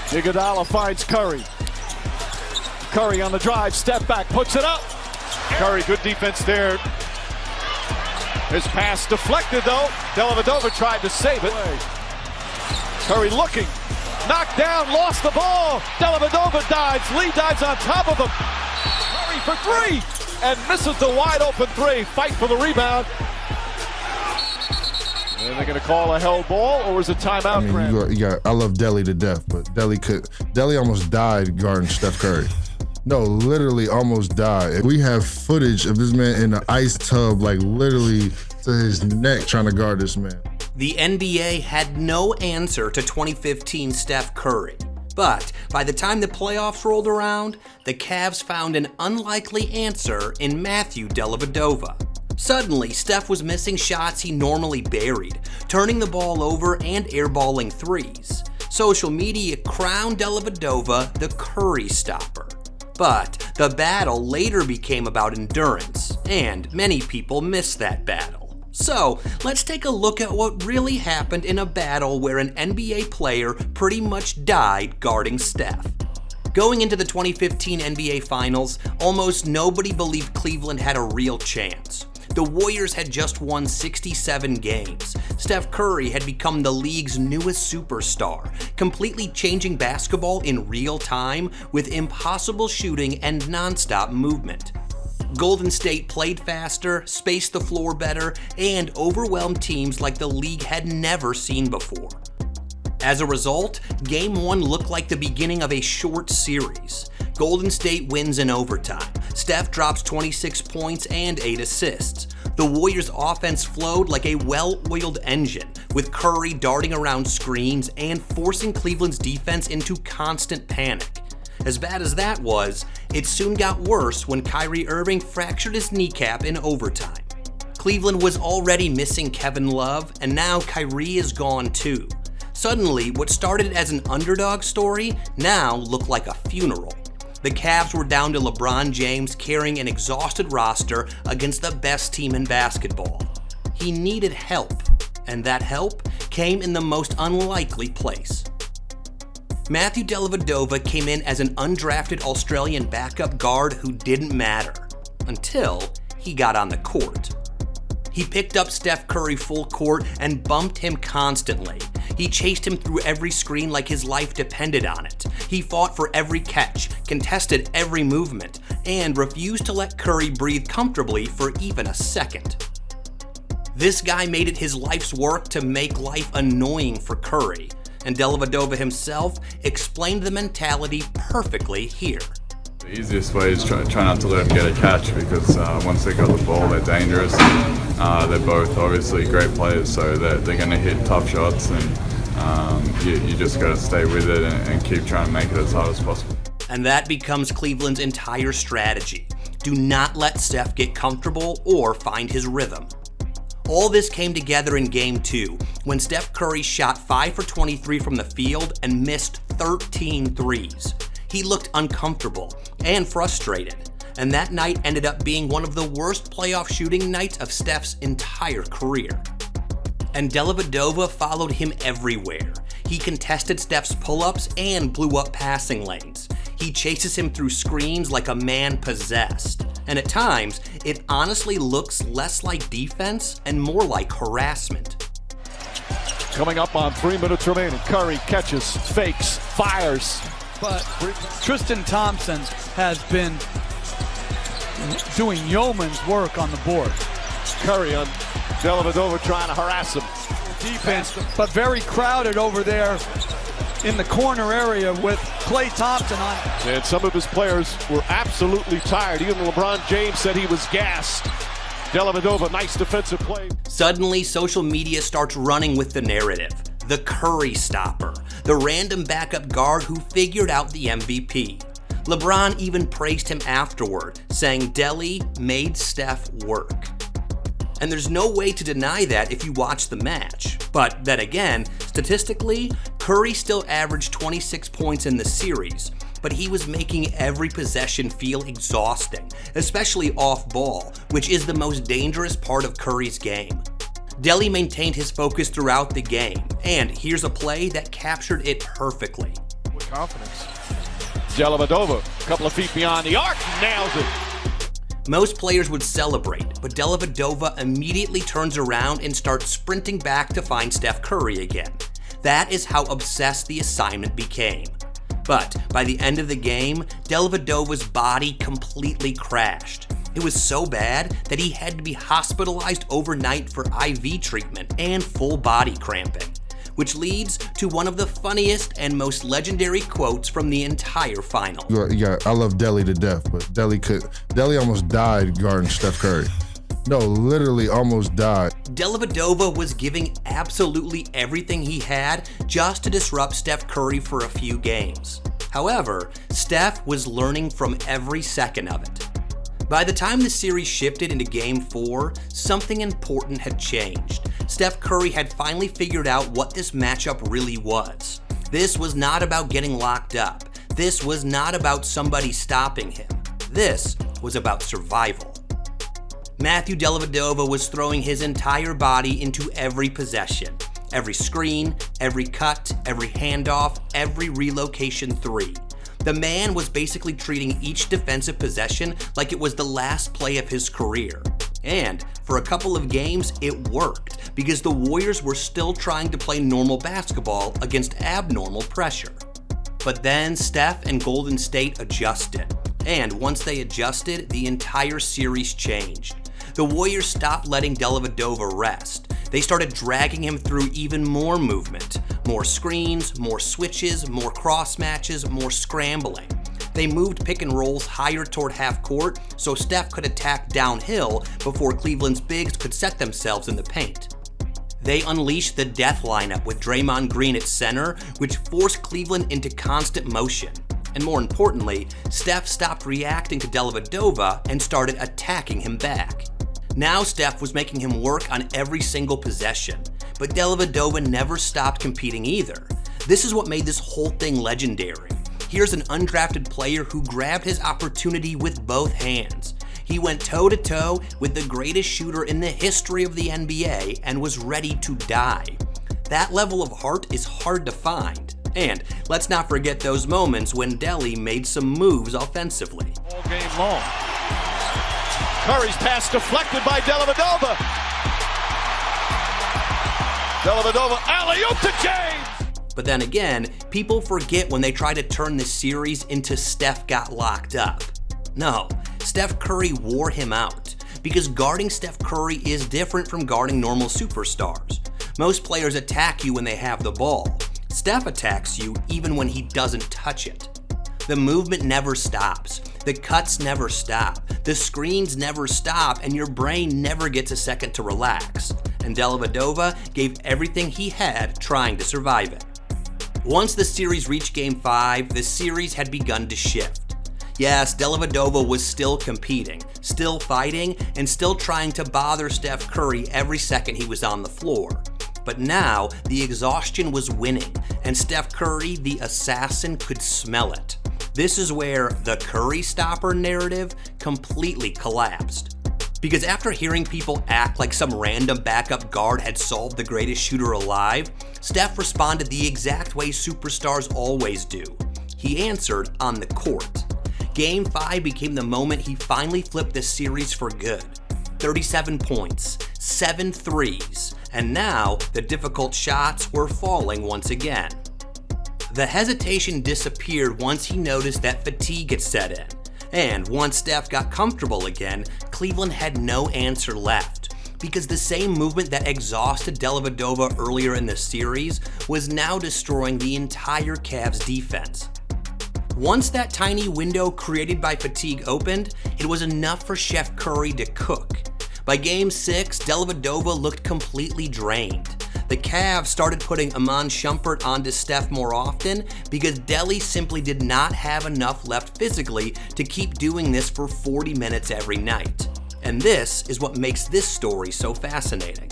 Iguodala finds Curry. Curry on the drive, step back, puts it up. Curry, good defense there. His pass deflected though. Dellavedova tried to save it. Curry looking, knocked down, lost the ball. Dellavedova dives, Lee dives on top of him. Curry for three, and misses the wide open three. Fight for the rebound. And they're going to call a held ball, or is it timeout? I mean, I love Delly to death, but Delly almost died guarding Steph Curry. No, literally almost died. We have footage of this man in an ice tub, like literally to his neck, trying to guard this man. The NBA had no answer to 2015 Steph Curry. But by the time the playoffs rolled around, the Cavs found an unlikely answer in Matthew Dellavedova. Suddenly, Steph was missing shots he normally buried, turning the ball over and airballing threes. Social media crowned Dellavedova the Curry stopper. But the battle later became about endurance, and many people missed that battle. So, let's take a look at what really happened in a battle where an NBA player pretty much died guarding Steph. Going into the 2015 NBA Finals, almost nobody believed Cleveland had a real chance. The Warriors had just won 67 games. Steph Curry had become the league's newest superstar, completely changing basketball in real time with impossible shooting and nonstop movement. Golden State played faster, spaced the floor better, and overwhelmed teams like the league had never seen before. As a result, Game 1 looked like the beginning of a short series. Golden State wins in overtime. Steph drops 26 points and 8 assists. The Warriors' offense flowed like a well-oiled engine, with Curry darting around screens and forcing Cleveland's defense into constant panic. As bad as that was, it soon got worse when Kyrie Irving fractured his kneecap in overtime. Cleveland was already missing Kevin Love, and now Kyrie is gone too. Suddenly, what started as an underdog story now looked like a funeral. The Cavs were down to LeBron James carrying an exhausted roster against the best team in basketball. He needed help, and that help came in the most unlikely place. Matthew Dellavedova came in as an undrafted Australian backup guard who didn't matter, until he got on the court. He picked up Steph Curry full court and bumped him constantly. He chased him through every screen like his life depended on it. He fought for every catch, contested every movement, and refused to let Curry breathe comfortably for even a second. This guy made it his life's work to make life annoying for Curry, and Dellavedova himself explained the mentality perfectly here. The easiest way is try not to let them get a catch, because once they got the ball, they're dangerous. They're both obviously great players, so they're going to hit tough shots, and you just got to stay with it and keep trying to make it as hard as possible. And that becomes Cleveland's entire strategy. Do not let Steph get comfortable or find his rhythm. All this came together in Game 2, when Steph Curry shot 5 for 23 from the field and missed 13 threes. He looked uncomfortable and frustrated, and that night ended up being one of the worst playoff shooting nights of Steph's entire career. And Dellavedova followed him everywhere. He contested Steph's pull-ups and blew up passing lanes. He chases him through screens like a man possessed. And at times, it honestly looks less like defense and more like harassment. Coming up on 3 minutes remaining, Curry catches, fakes, fires. But Tristan Thompson has been doing yeoman's work on the board. Curry on Dellavedova trying to harass him. Defense, but very crowded over there in the corner area with Klay Thompson on. And some of his players were absolutely tired. Even LeBron James said he was gassed. Dellavedova, nice defensive play. Suddenly, social media starts running with the narrative. The Curry stopper, the random backup guard who figured out the MVP. LeBron even praised him afterward, saying Delly made Steph work. And there's no way to deny that if you watch the match. But then again, statistically, Curry still averaged 26 points in the series, but he was making every possession feel exhausting, especially off ball, which is the most dangerous part of Curry's game. Delly maintained his focus throughout the game, and here's a play that captured it perfectly. confidence. Dellavedova, a couple of feet beyond the arc, nails it. Most players would celebrate, but Dellavedova immediately turns around and starts sprinting back to find Steph Curry again. That is how obsessed the assignment became. But by the end of the game, Dellavedova's body completely crashed. It was so bad that he had to be hospitalized overnight for IV treatment and full body cramping, which leads to one of the funniest and most legendary quotes from the entire final. Yeah, I love Delly to death, but Delly almost died guarding Steph Curry. No, literally almost died. Dellavedova was giving absolutely everything he had just to disrupt Steph Curry for a few games. However, Steph was learning from every second of it. By the time the series shifted into Game 4, something important had changed. Steph Curry had finally figured out what this matchup really was. This was not about getting locked up. This was not about somebody stopping him. This was about survival. Matthew Dellavedova was throwing his entire body into every possession. Every screen, every cut, every handoff, every relocation three. The man was basically treating each defensive possession like it was the last play of his career. And for a couple of games, it worked because the Warriors were still trying to play normal basketball against abnormal pressure. But then Steph and Golden State adjusted. And once they adjusted, the entire series changed. The Warriors stopped letting Dellavedova rest. They started dragging him through even more movement. More screens, more switches, more cross matches, more scrambling. They moved pick and rolls higher toward half court so Steph could attack downhill before Cleveland's bigs could set themselves in the paint. They unleashed the death lineup with Draymond Green at center, which forced Cleveland into constant motion. And more importantly, Steph stopped reacting to Dellavedova and started attacking him back. Now Steph was making him work on every single possession, but Dellavedova never stopped competing either. This is what made this whole thing legendary. Here's an undrafted player who grabbed his opportunity with both hands. He went toe-to-toe with the greatest shooter in the history of the NBA and was ready to die. That level of heart is hard to find. And let's not forget those moments when Delly made some moves offensively. All game long. Curry's pass deflected by Dellavedova. Dellavedova alley-oop to James. But then again, people forget when they try to turn this series into Steph got locked up. No, Steph Curry wore him out. Because guarding Steph Curry is different from guarding normal superstars. Most players attack you when they have the ball. Steph attacks you even when he doesn't touch it. The movement never stops. The cuts never stop. The screens never stop, and your brain never gets a second to relax. And Dellavedova gave everything he had trying to survive it. Once the series reached Game 5, the series had begun to shift. Yes, Dellavedova was still competing, still fighting, and still trying to bother Steph Curry every second he was on the floor. But now, the exhaustion was winning, and Steph Curry, the assassin, could smell it. This is where the Curry stopper narrative completely collapsed. Because after hearing people act like some random backup guard had solved the greatest shooter alive, Steph responded the exact way superstars always do. He answered on the court. Game 5 became the moment he finally flipped the series for good. 37 points, 7 threes, and now the difficult shots were falling once again. The hesitation disappeared once he noticed that fatigue had set in. And once Steph got comfortable again, Cleveland had no answer left. Because the same movement that exhausted Dellavedova earlier in the series was now destroying the entire Cavs defense. Once that tiny window created by fatigue opened, it was enough for Steph Curry to cook. By Game 6, Dellavedova looked completely drained. The Cavs started putting Iman Shumpert onto Steph more often because Delly simply did not have enough left physically to keep doing this for 40 minutes every night. And this is what makes this story so fascinating.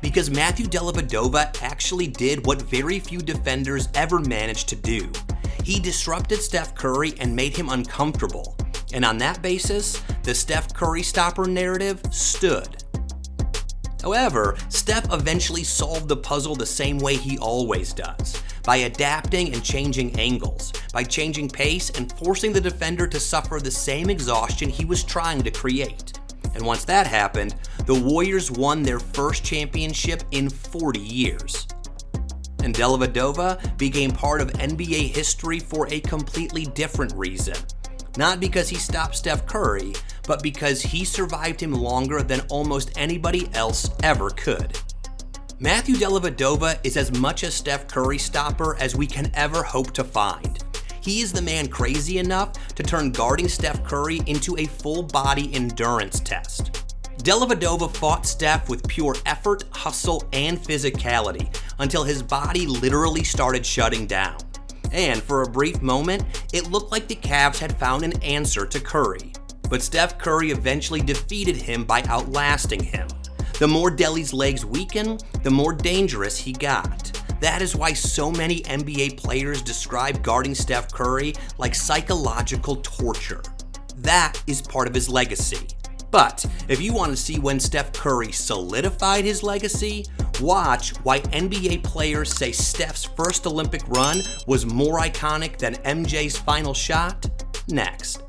Because Matthew Dellavedova actually did what very few defenders ever managed to do. He disrupted Steph Curry and made him uncomfortable. And on that basis, the Steph Curry stopper narrative stood. However, Steph eventually solved the puzzle the same way he always does, by adapting and changing angles, by changing pace and forcing the defender to suffer the same exhaustion he was trying to create. And once that happened, the Warriors won their first championship in 40 years. And Dellavedova became part of NBA history for a completely different reason. Not because he stopped Steph Curry, but because he survived him longer than almost anybody else ever could. Matthew Dellavedova is as much a Steph Curry stopper as we can ever hope to find. He is the man crazy enough to turn guarding Steph Curry into a full-body endurance test. Dellavedova fought Steph with pure effort, hustle, and physicality until his body literally started shutting down. And for a brief moment, it looked like the Cavs had found an answer to Curry. But Steph Curry eventually defeated him by outlasting him. The more Delly's legs weakened, the more dangerous he got. That is why so many NBA players describe guarding Steph Curry like psychological torture. That is part of his legacy. But if you want to see when Steph Curry solidified his legacy, watch why NBA players say Steph's first Olympic run was more iconic than MJ's final shot next.